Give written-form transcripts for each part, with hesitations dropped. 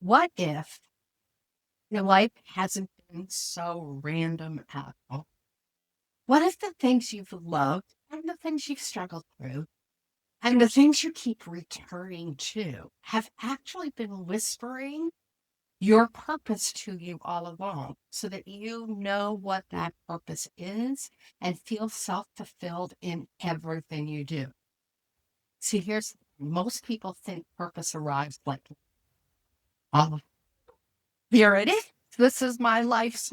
What if your life hasn't been so random at all? What if the things you've loved and the things you've struggled through and the things you keep returning to have actually been whispering your purpose to you all along so that you know what that purpose is and feel self-fulfilled in everything you do? See, most people think purpose arrives like, oh, here it is. This is my life's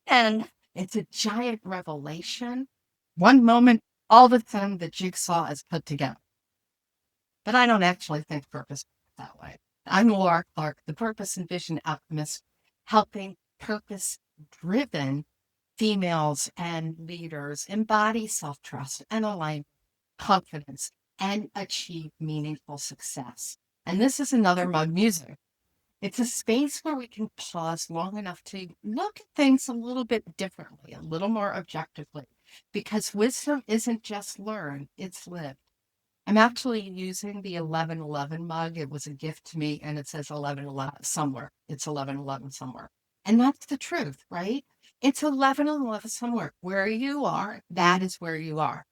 and it's a giant revelation. One moment, all of a sudden, the jigsaw is put together. But I don't actually think purpose that way. I'm Laura Clark, the purpose and vision alchemist, helping purpose driven females and leaders embody self trust and align confidence and achieve meaningful success. And this is another Mug Musing. It's a space where we can pause long enough to look at things a little bit differently, a little more objectively, because wisdom isn't just learned, it's lived. I'm actually using the 1111 mug. It was a gift to me and it says 1111 somewhere. It's 1111 somewhere. And that's the truth, right? It's 1111 somewhere. Where you are, that is where you are.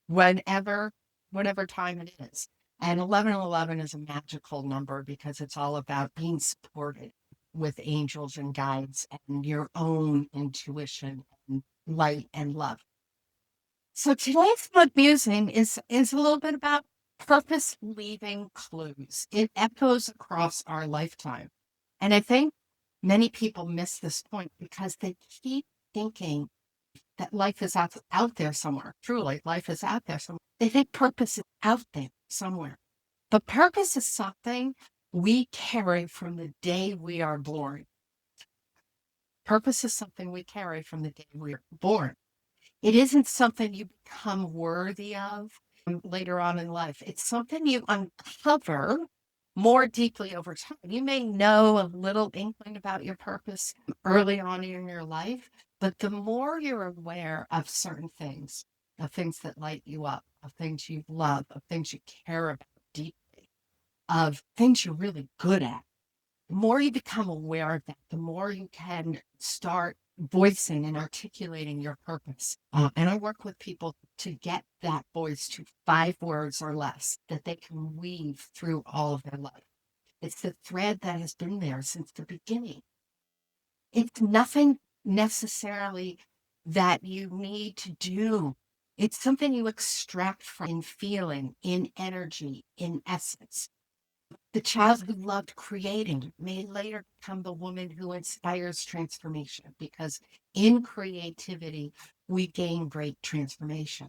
Whenever, whatever time it is. And 1111 is a magical number because it's all about being supported with angels and guides and your own intuition and light and love. So today's book musing is a little bit about purpose leaving clues. It echoes across our lifetime. And I think many people miss this point because they keep thinking that life is out there somewhere. Truly, life is out there somewhere. They think purpose is out there somewhere. But purpose is something we carry from the day we are born. Purpose is something we carry from the day we are born. It isn't something you become worthy of later on in life. It's something you uncover more deeply over time. You may know a little inkling about your purpose early on in your life, but the more you're aware of certain things, of things that light you up, of things you love, of things you care about deeply, of things you're really good at, the more you become aware of that, the more you can start voicing and articulating your purpose. And I work with people to get that voice to 5 words or less that they can weave through all of their life. It's the thread that has been there since the beginning. It's nothing necessarily that you need to do. It's something you extract from in feeling, in energy, in essence. The child who loved creating may later become the woman who inspires transformation because in creativity, we gain great transformation.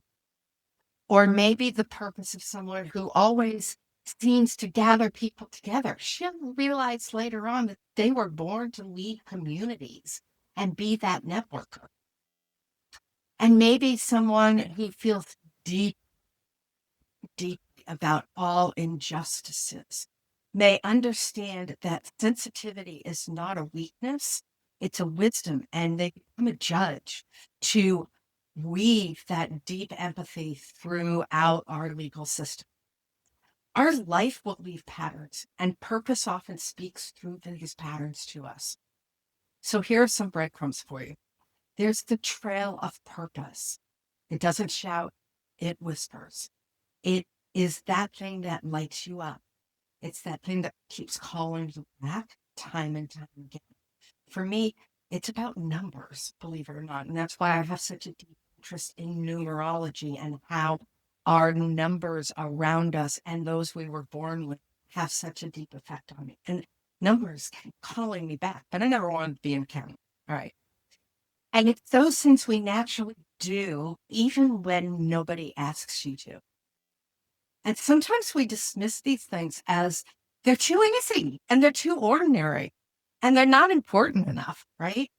Or maybe the purpose of someone who always seems to gather people together. She'll realize later on that they were born to lead communities and be that networker. And maybe someone who feels deep about all injustices may understand that sensitivity is not a weakness, it's a wisdom, and they become a judge to weave that deep empathy throughout our legal system. Our life will leave patterns, and purpose often speaks through these patterns to us. So here are some breadcrumbs for you. There's the trail of purpose. It doesn't shout, it whispers. It is that thing that lights you up. It's that thing that keeps calling you back time and time again. For me, it's about numbers, believe it or not. And that's why I have such a deep interest in numerology and how our numbers around us and those we were born with have such a deep effect on me. And numbers keep calling me back, but I never wanted to be in accounting. All right. And it's those things we naturally do, even when nobody asks you to. And sometimes we dismiss these things as they're too easy and they're too ordinary and they're not important enough, right?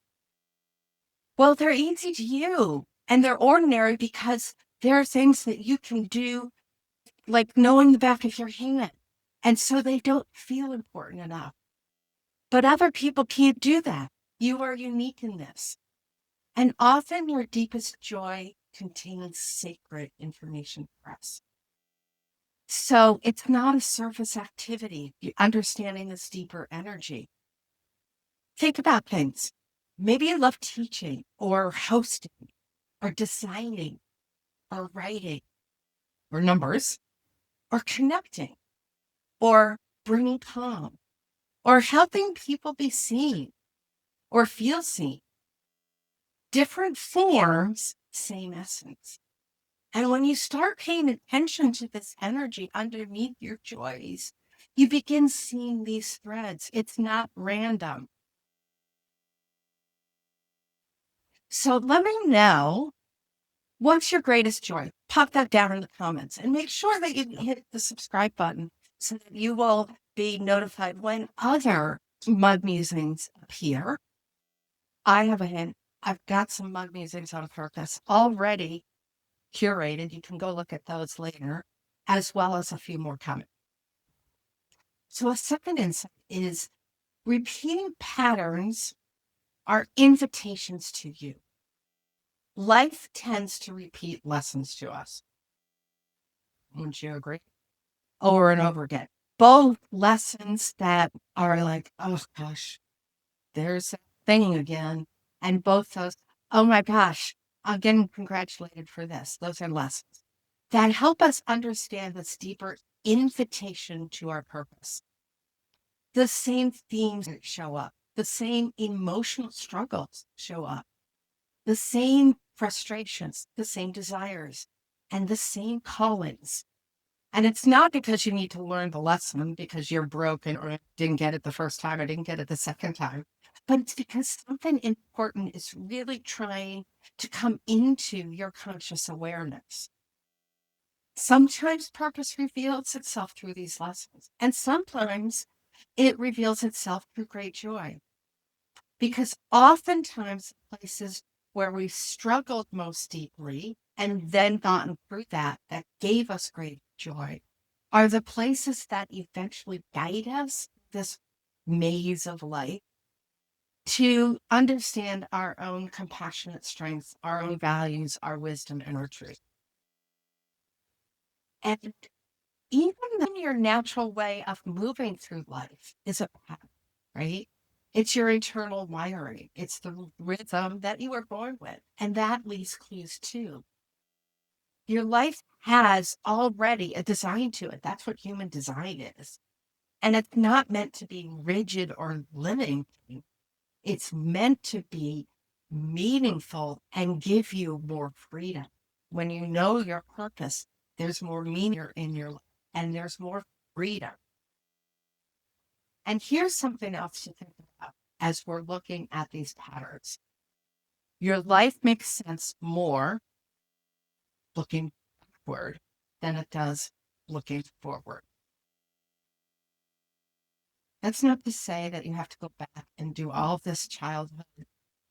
Well, they're easy to you and they're ordinary because there are things that you can do, like knowing the back of your hand. And so they don't feel important enough. But other people can't do that. You are unique in this. And often your deepest joy contains sacred information for us. So it's not a surface activity. Understanding this deeper energy. Think about things. Maybe you love teaching or hosting or designing or writing or numbers or connecting or bringing calm or helping people be seen or feel seen. Different forms, same essence. And when you start paying attention to this energy underneath your joys, you begin seeing these threads. It's not random. So let me know, what's your greatest joy? Pop that down in the comments and make sure that you hit the subscribe button so that you will be notified when other mug musings appear. I have a hint. I've got some mug musings on purpose already curated. You can go look at those later, as well as a few more coming. So a second insight is repeating patterns are invitations to you. Life tends to repeat lessons to us. Wouldn't you agree? Over and over again. Both lessons that are like, oh gosh, there's that thing again. And both those, oh my gosh, I'm getting congratulated for this. Those are lessons that help us understand this deeper invitation to our purpose. The same themes show up, the same emotional struggles show up, the same frustrations, the same desires, and the same callings. And it's not because you need to learn the lesson because you're broken or didn't get it the first time or didn't get it the second time, but it's because something important is really trying to come into your conscious awareness. Sometimes purpose reveals itself through these lessons, and sometimes it reveals itself through great joy. Because oftentimes places where we struggled most deeply and then gotten through that gave us great joy are the places that eventually guide us, this maze of life, to understand our own compassionate strengths, our own values, our wisdom, and our truth. And even then, your natural way of moving through life is a path, right? It's your internal wiring. It's the rhythm that you were born with. And that leaves clues too. Your life has already a design to it. That's what human design is. And it's not meant to be rigid or limiting. It's meant to be meaningful and give you more freedom. When you know your purpose, there's more meaning in your life and there's more freedom. And here's something else to think about as we're looking at these patterns. Your life makes sense more looking backward than it does looking forward. That's not to say that you have to go back and do all of this childhood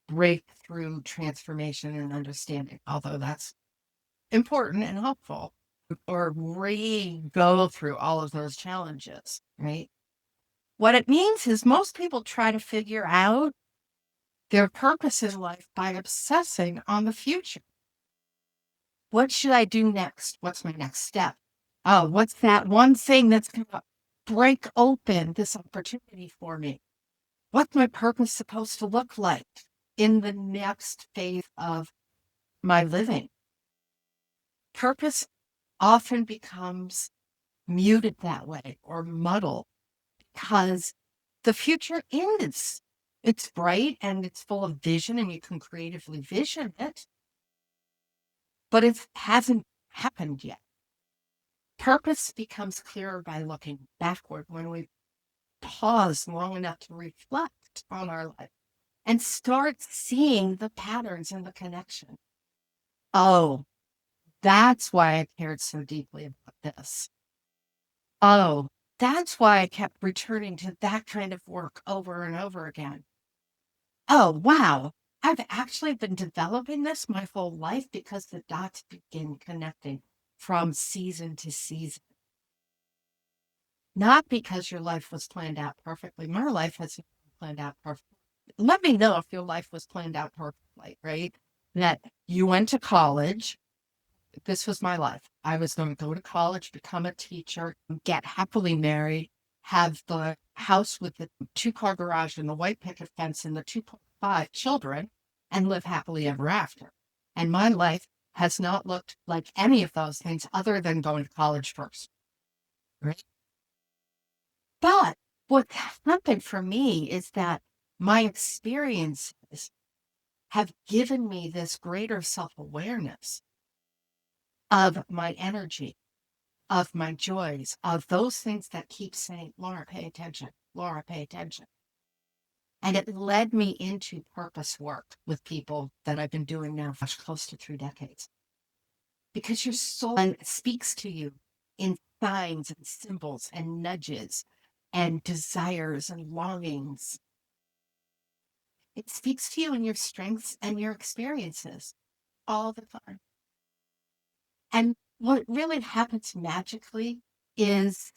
breakthrough transformation and understanding, although that's important and helpful, or go through all of those challenges, right? What it means is most people try to figure out their purpose in life by obsessing on the future. What should I do next? What's my next step? Oh, what's that one thing that's going to break open this opportunity for me? What's my purpose supposed to look like in the next phase of my living? Purpose often becomes muted that way or muddled because the future is. It's bright and it's full of vision and you can creatively vision it, but it hasn't happened yet. Purpose becomes clearer by looking backward when we pause long enough to reflect on our life and start seeing the patterns and the connection. Oh, that's why I cared so deeply about this. Oh, that's why I kept returning to that kind of work over and over again. Oh, wow. I've actually been developing this my whole life because the dots begin connecting from season to season. Not because your life was planned out perfectly. My life hasn't been planned out perfectly. Let me know if your life was planned out perfectly, right? That you went to college, this was my life. I was going to go to college, become a teacher, get happily married, have the house with the 2-car garage and the white picket fence and the 2.5 children, and live happily ever after. And my life has not looked like any of those things other than going to college first. Right? But what happened for me is that my experiences have given me this greater self-awareness of my energy, of my joys, of those things that keep saying, Laura, pay attention. Laura, pay attention. And it led me into purpose work with people that I've been doing now for close to 3 decades. Because your soul speaks to you in signs and symbols and nudges and desires and longings. It speaks to you in your strengths and your experiences all the time. And what really happens magically is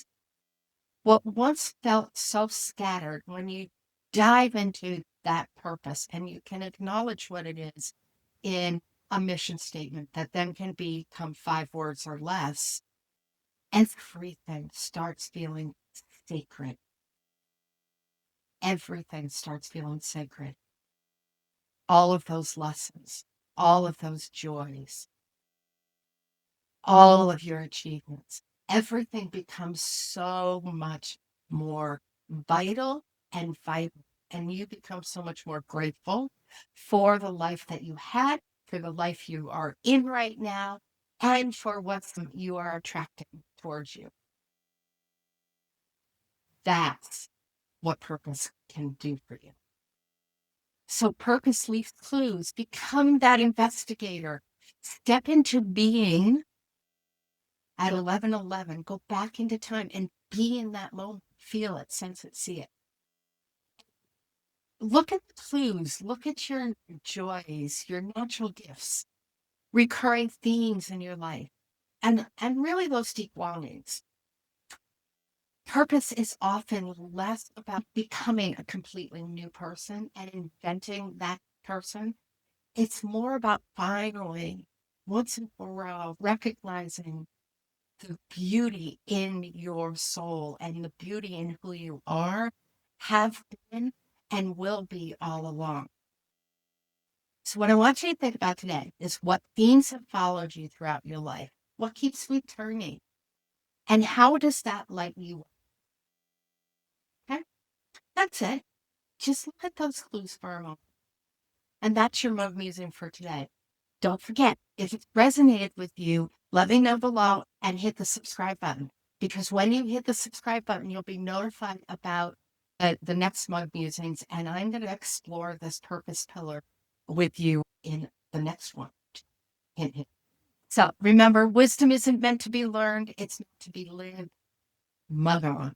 what once felt so scattered, when you dive into that purpose and you can acknowledge what it is in a mission statement that then can become 5 words or less, everything starts feeling sacred. Everything starts feeling sacred. All of those lessons, all of those joys, all of your achievements, everything becomes so much more vital and vibrant. And you become so much more grateful for the life that you had, for the life you are in right now, and for what you are attracting towards you. That's what purpose can do for you. So purpose leaves clues. Become that investigator. Step into being at 11:11. Go back into time and be in that moment. Feel it, sense it, see it. Look at the clues. Look at your joys, your natural gifts, recurring themes in your life, and really those deep longings. Purpose is often less about becoming a completely new person and inventing that person. It's more about finally, once and for all, recognizing the beauty in your soul and the beauty in who you are, have been, and will be all along. So what I want you to think about today is what themes have followed you throughout your life? What keeps returning? And how does that light you up? Okay? That's it. Just look at those clues for a moment. And that's your Mug Musing for today. Don't forget, if it resonated with you, let me know below and hit the subscribe button. Because when you hit the subscribe button, you'll be notified about the next Mug Musings. And I'm going to explore this purpose pillar with you in the next one. Hint, hint. So remember, wisdom isn't meant to be learned, it's meant to be lived. Mug on.